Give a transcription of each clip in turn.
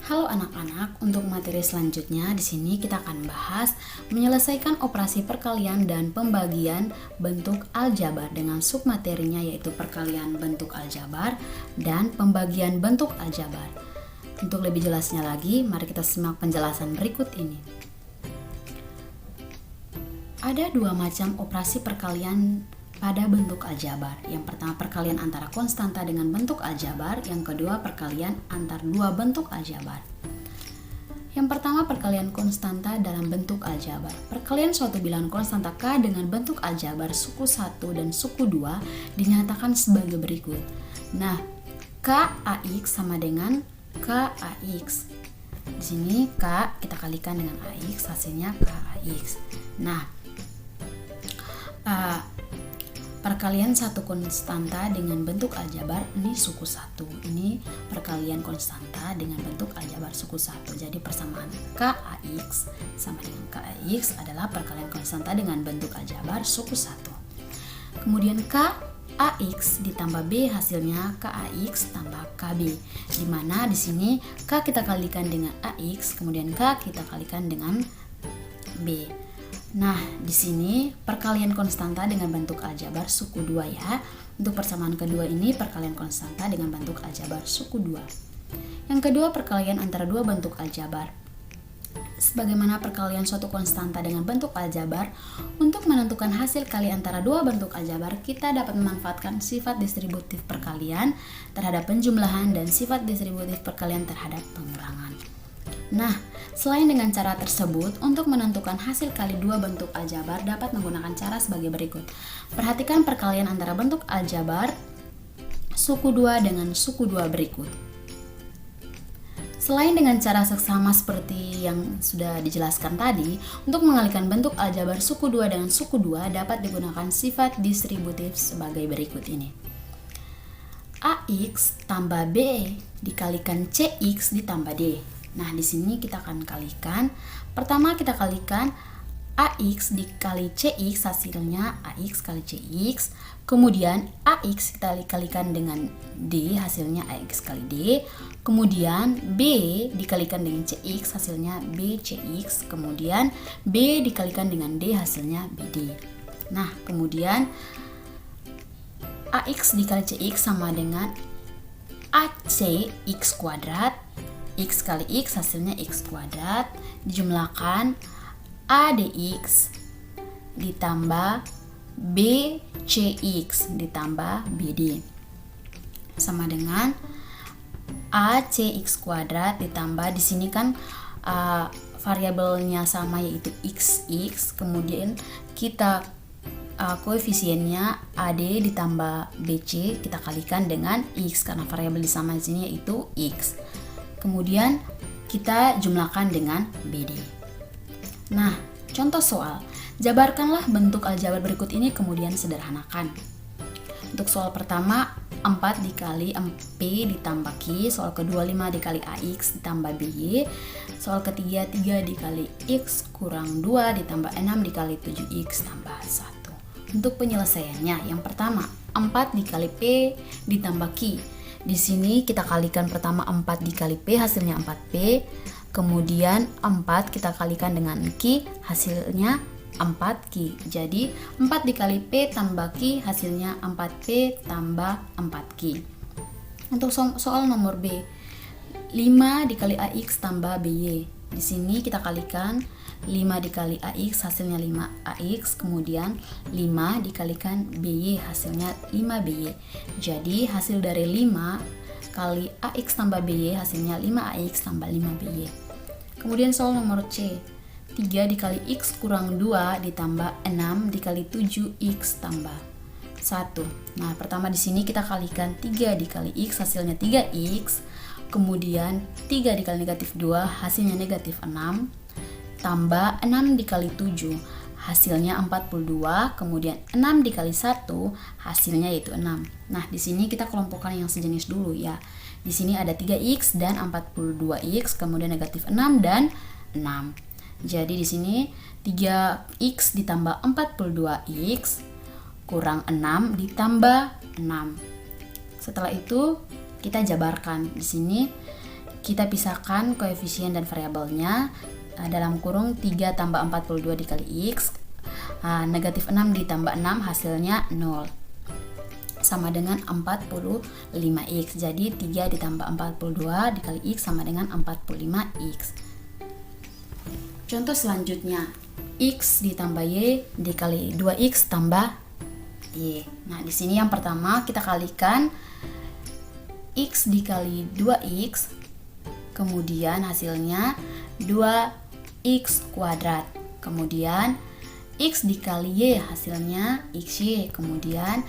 Halo anak-anak, untuk materi selanjutnya di sini kita akan bahas menyelesaikan operasi perkalian dan pembagian bentuk aljabar dengan submaterinya yaitu perkalian bentuk aljabar dan pembagian bentuk aljabar. Untuk lebih jelasnya lagi, mari kita simak penjelasan berikut ini. Ada dua macam operasi perkalian pada bentuk aljabar. Yang pertama perkalian antara konstanta dengan bentuk aljabar, yang kedua perkalian antar dua bentuk aljabar. Yang pertama perkalian konstanta dalam bentuk aljabar. Perkalian suatu bilangan konstanta K dengan bentuk aljabar suku 1 dan suku 2 dinyatakan sebagai berikut. Nah, KAX sama dengan KAX. Di sini K kita kalikan dengan AX, hasilnya KAX. Nah, perkalian satu konstanta dengan bentuk aljabar ini suku 1. Ini perkalian konstanta dengan bentuk aljabar suku 1. Jadi persamaan KAX sama dengan KAX adalah perkalian konstanta dengan bentuk aljabar suku 1. Kemudian KAX ditambah B hasilnya KAX tambah KB. Di mana di sini K kita kalikan dengan AX, kemudian K kita kalikan dengan B. Nah, di sini perkalian konstanta dengan bentuk aljabar suku 2 ya. Untuk persamaan kedua ini perkalian konstanta dengan bentuk aljabar suku 2. Yang kedua perkalian antara dua bentuk aljabar. Sebagaimana perkalian suatu konstanta dengan bentuk aljabar, untuk menentukan hasil kali antara dua bentuk aljabar, kita dapat memanfaatkan sifat distributif perkalian terhadap penjumlahan dan sifat distributif perkalian terhadap pengurangan. Nah, selain dengan cara tersebut, untuk menentukan hasil kali dua bentuk aljabar dapat menggunakan cara sebagai berikut. Perhatikan perkalian antara bentuk aljabar suku 2 dengan suku 2 berikut. Selain dengan cara seksama seperti yang sudah dijelaskan tadi, untuk mengalihkan bentuk aljabar suku 2 dengan suku 2 dapat digunakan sifat distributif sebagai berikut ini. AX tambah B dikalikan CX ditambah D. Nah, di sini kita akan kalikan. Pertama kita kalikan AX dikali CX, hasilnya AX kali CX. Kemudian AX kita kalikan dengan D, hasilnya AX kali D. Kemudian B dikalikan dengan CX, hasilnya B CX. Kemudian B dikalikan dengan D, hasilnya BD. Nah, kemudian AX dikali CX sama dengan AC X kuadrat. X kali X hasilnya X kuadrat, dijumlahkan ADX ditambah BCX ditambah BD sama dengan ACX kuadrat ditambah, di sini kan variabelnya sama yaitu XX, kemudian kita koefisiennya AD ditambah BC kita kalikan dengan X karena variabel di sama di sini yaitu X. Kemudian kita jumlahkan dengan BD. Nah, contoh soal. Jabarkanlah bentuk aljabar berikut ini kemudian sederhanakan. Untuk soal pertama, 4 dikali P ditambah Q. Soal kedua, 5 dikali AX ditambah BY. Soal ketiga, 3 dikali X kurang 2 ditambah 6 dikali 7X tambah 1. Untuk penyelesaiannya, yang pertama, 4 dikali P ditambah Q. Di sini kita kalikan pertama 4 dikali P hasilnya 4P. Kemudian 4 kita kalikan dengan Q hasilnya 4Q. Jadi 4 dikali P tambah Q hasilnya 4P tambah 4Q. Untuk soal nomor B, 5 dikali AX tambah BY. Di sini kita kalikan 5 dikali AX hasilnya 5AX, kemudian 5 dikalikan BY hasilnya 5BY. Jadi hasil dari 5 kali AX tambah BY hasilnya 5AX tambah 5BY. Kemudian soal nomor C, 3 dikali X kurang 2 ditambah 6 dikali 7X tambah 1. Nah, pertama di sini kita kalikan 3 dikali X hasilnya 3X, kemudian 3 dikali negatif 2 hasilnya negatif 6, tambah 6 dikali 7 hasilnya 42, kemudian 6 dikali 1 hasilnya yaitu 6. Nah, di sini kita kelompokkan yang sejenis dulu ya. Di sini ada 3X dan 42X, kemudian negatif 6 dan 6. Jadi di sini 3X ditambah 42X kurang 6 ditambah 6. Setelah itu kita jabarkan. Di sini kita pisahkan koefisien dan variabelnya. Dalam kurung 3 tambah 42 dikali X, negatif 6 ditambah 6 hasilnya 0, sama dengan 45X. Jadi 3 ditambah 42 dikali X sama dengan 45X. Contoh selanjutnya, X ditambah Y dikali 2X tambah Y. Nah, di sini yang pertama kita kalikan X dikali 2X, kemudian hasilnya 2X kuadrat. Kemudian X dikali Y hasilnya XY. Kemudian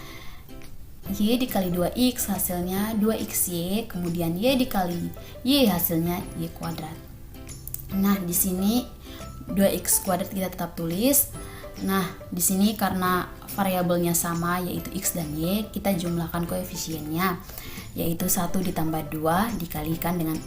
Y dikali 2X hasilnya 2XY. Kemudian Y dikali Y hasilnya Y kuadrat. Nah, di sini 2X kuadrat kita tetap tulis. Nah, di sini karena variabelnya sama yaitu X dan Y, kita jumlahkan koefisiennya, yaitu 1 ditambah 2 dikalikan dengan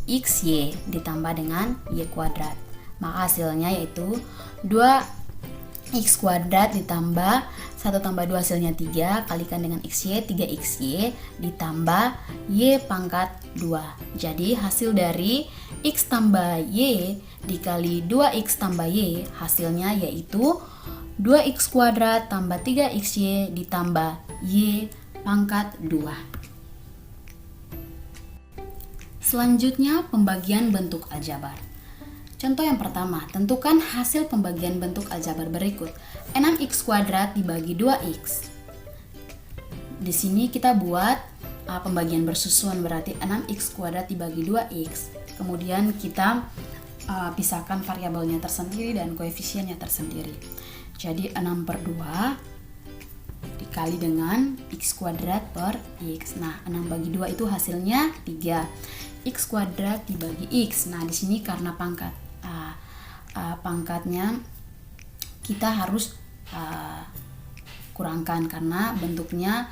XY ditambah dengan Y kuadrat. Maka hasilnya yaitu 2X kuadrat ditambah 1 tambah 2 hasilnya 3, kalikan dengan XY, 3XY ditambah Y pangkat 2. Jadi hasil dari X tambah Y dikali 2X tambah Y hasilnya yaitu 2X kuadrat tambah 3XY ditambah Y pangkat 2. Selanjutnya, pembagian bentuk aljabar. Contoh yang pertama, tentukan hasil pembagian bentuk aljabar berikut. 6X kuadrat dibagi 2X. Di sini kita buat pembagian bersusun, berarti 6X kuadrat dibagi 2X. Kemudian kita pisahkan variabelnya tersendiri dan koefisiennya tersendiri. Jadi 6/2 dikali dengan X kuadrat per X. Nah, 6 bagi 2 itu hasilnya 3. X kuadrat dibagi X. Nah, di sini karena pangkatnya kita harus kurangkan karena bentuknya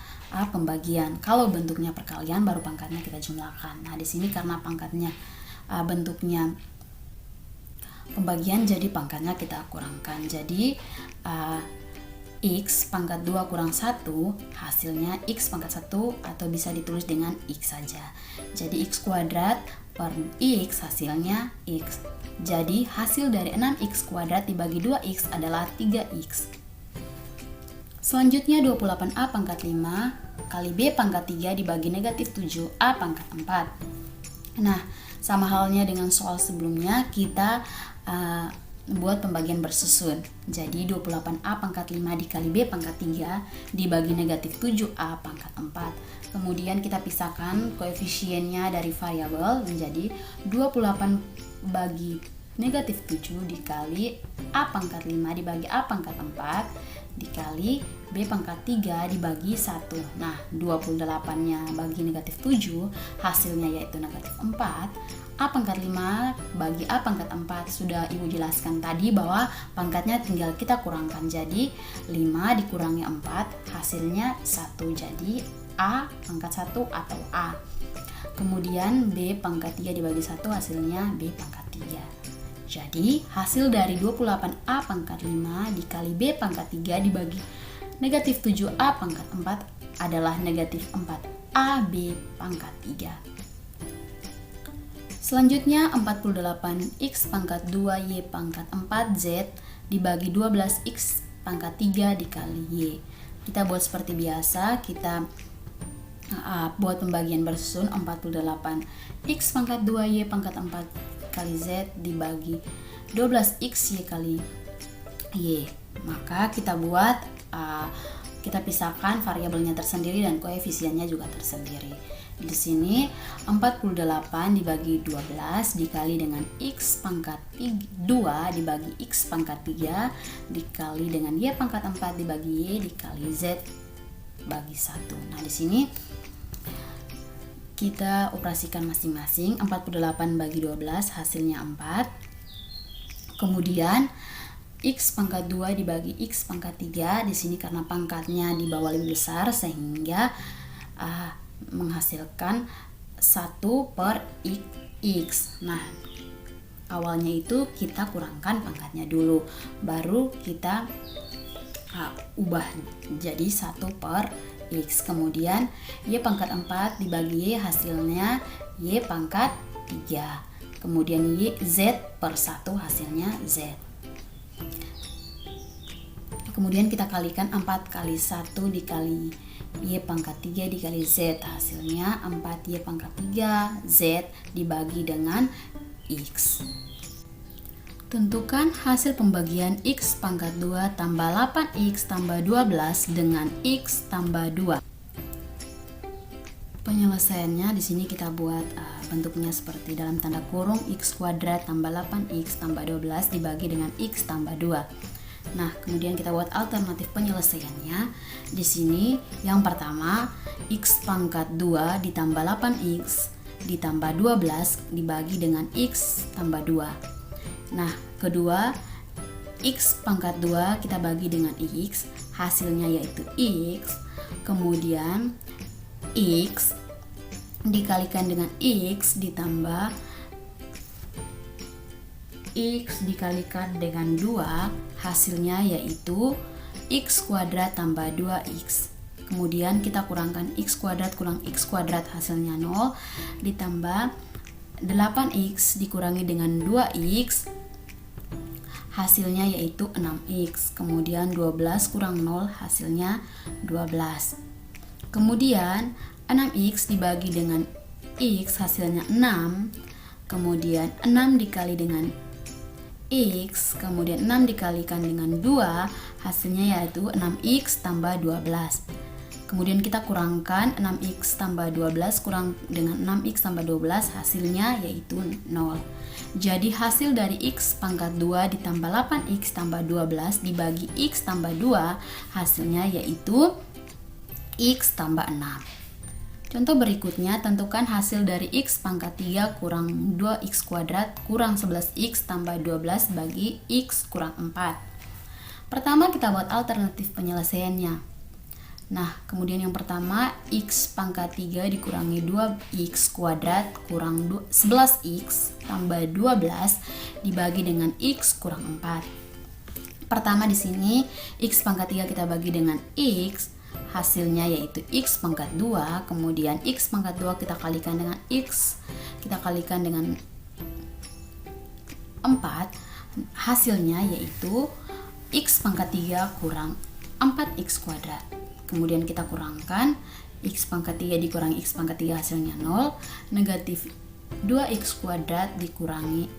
pembagian. Kalau bentuknya perkalian baru pangkatnya kita jumlahkan. Nah, di sini karena pangkatnya bentuknya pembagian, jadi pangkatnya kita kurangkan. Jadi X pangkat 2 kurang 1 hasilnya X pangkat 1, atau bisa ditulis dengan X saja. Jadi X kuadrat per X hasilnya X. Jadi hasil dari 6X kuadrat dibagi 2X adalah 3X. Selanjutnya 28A pangkat 5 kali B pangkat 3 dibagi negatif 7A pangkat 4. Nah, sama halnya dengan soal sebelumnya, kita buat pembagian bersusun. Jadi 28A pangkat 5 dikali B pangkat 3 dibagi negatif 7A pangkat 4. Kemudian kita pisahkan koefisiennya dari variabel menjadi 28 bagi negatif 7 dikali A pangkat 5 dibagi A pangkat 4 dikali B pangkat 3 dibagi 1. Nah, 28-nya bagi negatif 7 hasilnya yaitu negatif 4. A pangkat 5 bagi A pangkat 4 sudah Ibu jelaskan tadi bahwa pangkatnya tinggal kita kurangkan. Jadi 5 dikurangi 4 hasilnya 1. Jadi A pangkat 1 atau A. Kemudian B pangkat 3 dibagi 1 hasilnya B pangkat 3. Jadi hasil dari 28A pangkat 5 dikali B pangkat 3 dibagi negatif 7A pangkat 4 adalah negatif 4AB pangkat 3. Selanjutnya 48X pangkat 2Y pangkat 4Z dibagi 12X pangkat 3 dikali Y. Kita buat seperti biasa, kita buat pembagian bersusun 48X pangkat 2Y pangkat 4 kali Z dibagi 12X Y kali Y. Maka kita buat, kita pisahkan variabelnya tersendiri dan koefisiennya juga tersendiri. Di sini 48 dibagi 12 dikali dengan X pangkat 2 dibagi X pangkat 3 dikali dengan Y pangkat 4 dibagi Y dikali Z bagi 1. Nah, di sini kita operasikan masing-masing. 48 bagi 12 hasilnya 4. Kemudian X pangkat 2 dibagi X pangkat 3. Di sini karena pangkatnya di bawah lebih besar sehingga menghasilkan 1 per X. Nah, awalnya itu kita kurangkan pangkatnya dulu, baru kita ubah jadi 1 per X. Kemudian Y pangkat 4 dibagi Y hasilnya Y pangkat 3. Kemudian Z per 1 hasilnya Z. Kemudian kita kalikan 4 kali 1 dikali Y pangkat 3 dikali Z. Hasilnya 4Y pangkat 3 Z dibagi dengan X. Tentukan hasil pembagian X pangkat 2 tambah 8X tambah 12 dengan X tambah 2. Penyelesaiannya di sini kita buat bentuknya seperti dalam tanda kurung X kuadrat tambah 8X tambah 12 dibagi dengan X tambah 2. Nah, kemudian kita buat alternatif penyelesaiannya. Di sini yang pertama X pangkat 2 ditambah 8X ditambah 12 dibagi dengan X tambah 2. Nah, kedua X pangkat 2 kita bagi dengan X, hasilnya yaitu X. Kemudian X dikalikan dengan X ditambah X dikalikan dengan 2, hasilnya yaitu X kuadrat tambah 2X. Kemudian kita kurangkan X kuadrat kurang X kuadrat, hasilnya 0, ditambah 8X dikurangi dengan 2X, hasilnya yaitu 6X. Kemudian 12 kurang 0, hasilnya 12. Kemudian 6X dibagi dengan X, hasilnya 6. Kemudian 6 dikali dengan X, kemudian 6 dikalikan dengan 2, hasilnya yaitu 6X tambah 12. Kemudian kita kurangkan 6X tambah 12 kurang dengan 6X tambah 12, hasilnya yaitu 0. Jadi hasil dari X pangkat 2 ditambah 8X tambah 12 dibagi X tambah 2, hasilnya yaitu X tambah 6. Contoh berikutnya, tentukan hasil dari X pangkat 3 kurang 2X kuadrat kurang 11X tambah 12 bagi X kurang 4. Pertama kita buat alternatif penyelesaiannya. Nah, kemudian yang pertama X pangkat 3 dikurangi 2X kuadrat kurang 11X tambah 12 dibagi dengan X kurang 4. Pertama di sini X pangkat 3 kita bagi dengan X, hasilnya yaitu X pangkat 2, kemudian X pangkat 2 kita kalikan dengan X, kita kalikan dengan 4, hasilnya yaitu X pangkat 3 kurang 4X kuadrat. Kemudian kita kurangkan X pangkat 3 dikurangi X pangkat 3, hasilnya 0, negatif 2X kuadrat dikurangi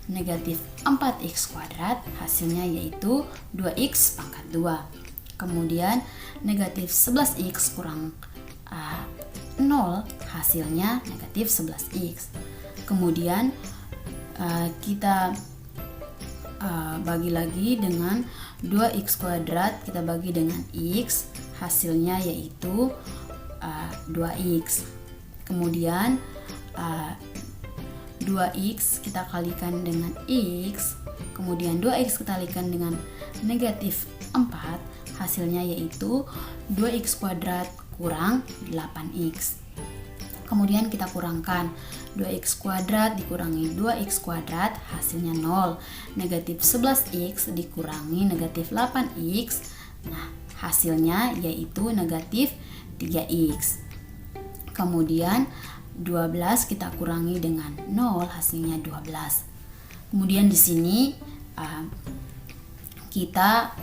negatif 4X kuadrat, hasilnya yaitu 2X pangkat 2. Kemudian negatif 11X kurang 0, hasilnya negatif 11X. Kemudian kita bagi lagi dengan 2X kuadrat, kita bagi dengan X, hasilnya yaitu 2X. Kemudian 2X kita kalikan dengan X, kemudian 2X kita kalikan dengan negatif 4, hasilnya yaitu 2X kuadrat kurang 8X. Kemudian kita kurangkan 2X kuadrat dikurangi 2X kuadrat, hasilnya 0, negatif 11X dikurangi negatif 8X, nah hasilnya yaitu negatif 3X. Kemudian 12 kita kurangi dengan 0, hasilnya 12. Kemudian di sini kita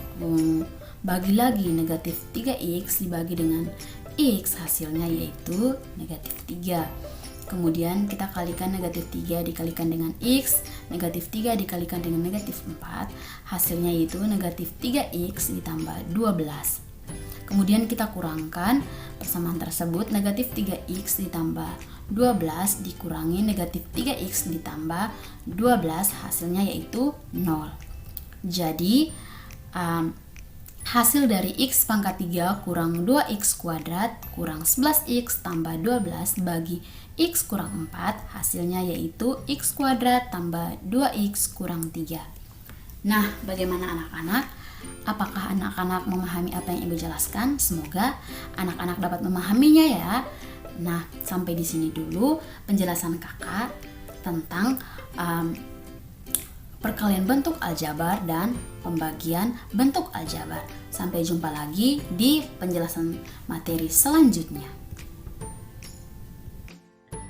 bagi lagi negatif 3X dibagi dengan X, hasilnya yaitu negatif 3. Kemudian kita kalikan negatif 3 dikalikan dengan X, negatif 3 dikalikan dengan negatif 4, hasilnya yaitu negatif 3X ditambah 12. Kemudian kita kurangkan persamaan tersebut, negatif 3X ditambah 12 dikurangi negatif 3X ditambah 12, hasilnya yaitu 0. Jadi hasil dari X pangkat 3 kurang 2X kuadrat kurang 11X tambah 12 bagi X kurang 4, hasilnya yaitu X kuadrat tambah 2X kurang 3. Nah, bagaimana anak-anak? Apakah anak-anak memahami apa yang Ibu jelaskan? Semoga anak-anak dapat memahaminya ya. Nah, sampai di sini dulu penjelasan kakak tentang perkalian bentuk aljabar dan pembagian bentuk aljabar. Sampai jumpa lagi di penjelasan materi selanjutnya.